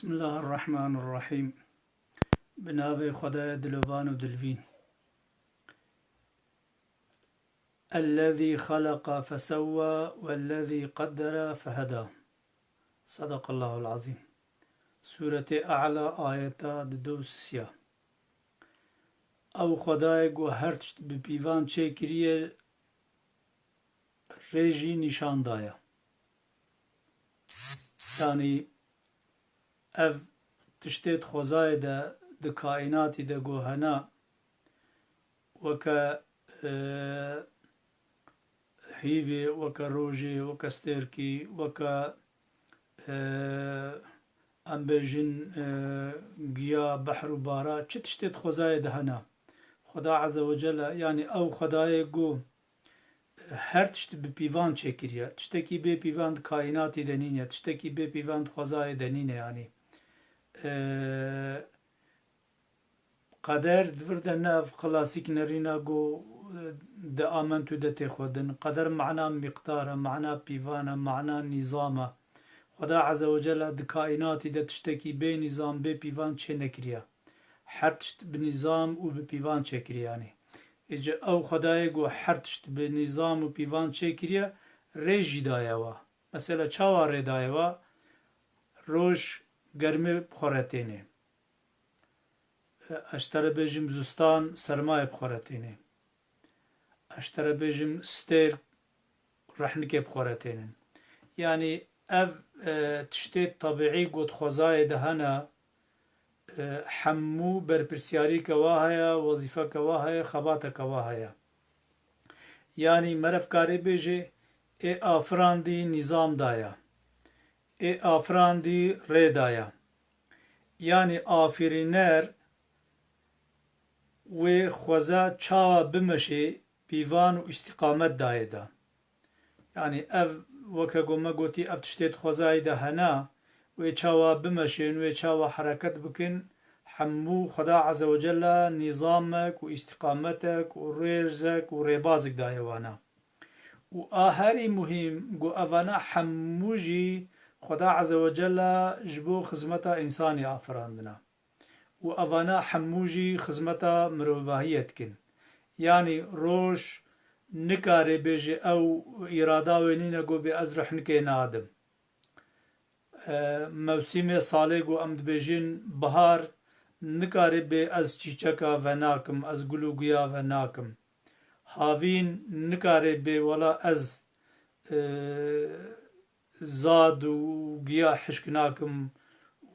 بسم الله الرحمن الرحيم. بنابي خدای دلوان و دلوین. الذي خلق فسوى والذي قدر فهدى. صدق الله العظيم. سورة أعلى آيات دوس سيا. او خدای گو هرچت بپیوان چه کریه ريجي نشان دايا. يعني اف تشتيت خوزاي ده كائناتي ده گو هنا وكا هيفي وكا روجي وكا ستيركي وكا ام بيجن گيا بحر وبارا چه تشتيت خوزاي ده هنا خدا عز وجل يعني او خداي گو هر تشت بپیوان چه کریه تشتکی بپیوان کائناتی دنینه تشتکی بپیوان خوزای دنینه يعني قدر دفرده ناف قلاسيك نرينا قو دا آمنتو دا تخودن قدر معنا مقدار معنا بيوانا معنا نظام خدا عز وجل دا كائناتي دا تشتكي بي نظام بي بيوان چه نكريا هر تشت بنظام و بپیوان چه كريا يعني اجا او خدای گو هر تشت بنظام و بيوان چه كريا ريجي دايوا مثلا چاوا ري دايوا روش گرمه بخورتينه اشتر بيجم زستان سرمایه بخورتينه اشتر بيجم ستير رحنكي بخورتينه يعني اف تشتيت طبيعي قد خوزاي دهنا حمو برپرسیاری کواهیا وظیفه کواهیا خبات کواهیا يعني مرف کاری بیجه ای آفران دی نظام دایا ای آفران دی ری دایا يعني آفرینر و خوزا چاوا بمشه پیوان و استقامت دایه دا يعني اف وكا قوما قوتي اف تشتيت خوزاي ده هنا ويشاوا بمشين ويشاوا حركت بكن حمو خدا عز وجل نظامك واستقامتك وريرزك وريبازك دايوانا وآهاري مهم قو أفانا حموجي خدا عز وجل جبو خزمتا إنساني آفراندنا وأفانا حموجي خزمتا مروفاهيتكن يعني روش نكاري بيجي أو إرادا ونينا قو بأزرح نكي نادم موسم ساله گو امد بیجین بهار نکاری به از چیچکا و ناکم از گلوگیا و ناکم هاوین نکاری به ولا از زاد و گیا حشک ناکم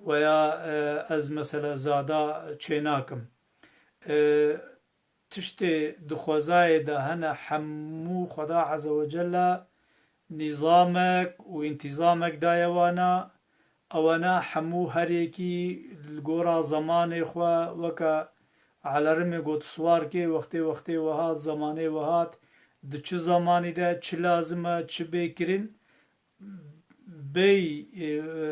و یا از مثلا زادا چه ناکم تشتی دخوزای ده هنه حمو خدا عز وجل نظامك وانتظامك دايوانا اوانا حمو هريكي القورا زماني خوا وكا على رمي قوت سواركي وقتي وهات زماني وهات دو چه زماني دا چه لازمه چه بيكرين بي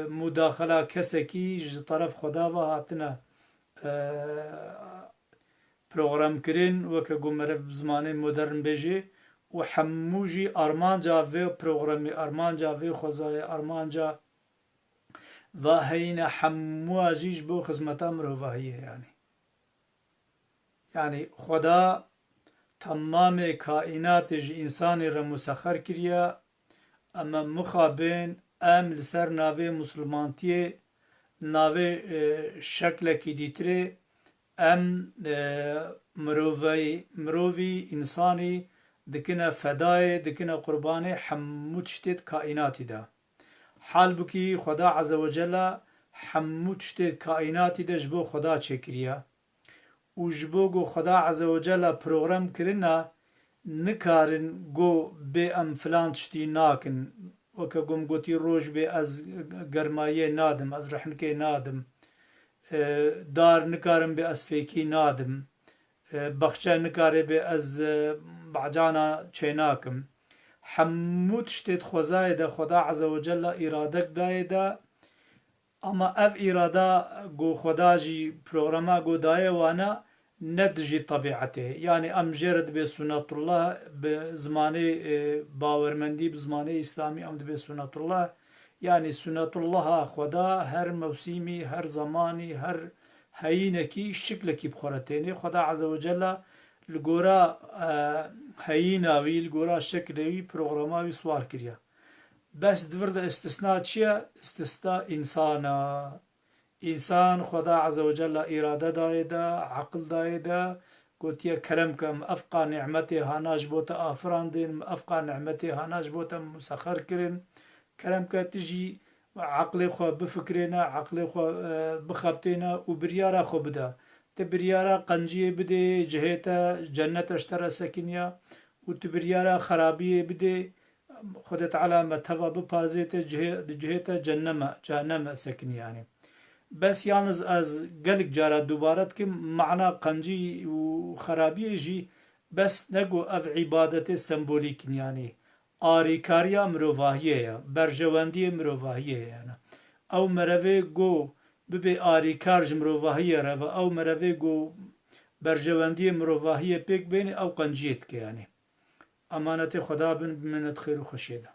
مداخله كسكي جي طرف خدا وهاتنا پروغرام کرين وكا قمرف بزماني مدرن بيجي وحموجي أرمانجا في بروغرامي أرمانجا في خوزاي أرمانجا وهينا حمواجيش بو خزمتا مروفاهية يعني خدا تمام كائنات إنساني را مسخر كريا أما مخابين أم لسر ناوي مسلمانتي ناوي شكلكي ديتري أم مروفي إنساني دكنا فداي دكنا قرباني حمو تشتيت كائناتي دا حال بكي خدا عز وجل حمو تشتيت كائناتي دا جبو خدا چكريا وجبو گو خدا عز وجل پروغرام کرنا نكارن گو بي ام فلان تشتي ناكن وكا قم قوتي روش بي از گرمايه نادم از رحنكي نادم دار نكارن بي از فيكي نادم بخشا نكاري بي از بعجانا چيناكم حمو تشتيت خوزاي دا خدا عز وجل إرادك داي دا اما اف إرادا قو خدا جي پروغراما قو داي وانا ندجي طبيعته يعني ام جرد بسنة الله بزماني باورمندي بزماني إسلامي ام بسنة الله يعني سنة الله خدا هر موسمي هر زماني هر هينكي شكلكي بخورتيني خدا عز وجل الجورا هيناوي الجورا شكلوي برنامجي سوار كريا بس دورد استثناء چيا استثناء إنسان خدا عز وجل إرادة دايدا عقل دايدا قوتيا كرم كم أفقى نعمته هاناش بوتا آفراندين أفقى نعمته هاناش بوتا مسخر كرن كرم كتجي عقل خو بفكرنا عقل خو بخبتنا وبريارا خو بدا تبريارا قنجي بدي جهتا جنة اشترى سكنيا وتبريارا خرابية بدي خدت على متفا ببازيت جهتا جهنم سكني يعني بس يالنز از قلق جارة دوبارت كم معنى قنجي وخرابية جي بس نقو اف عبادت سمبوليك يعني آريكاريا مروفاهية برجواندية مروفاهية يعني او مروي قو ببي آريكارج مروفاهية رفا او مروي قو برجواندية مروفاهية بيك بين او قنجيت يعني امانت خدا بن منت خير و خشيده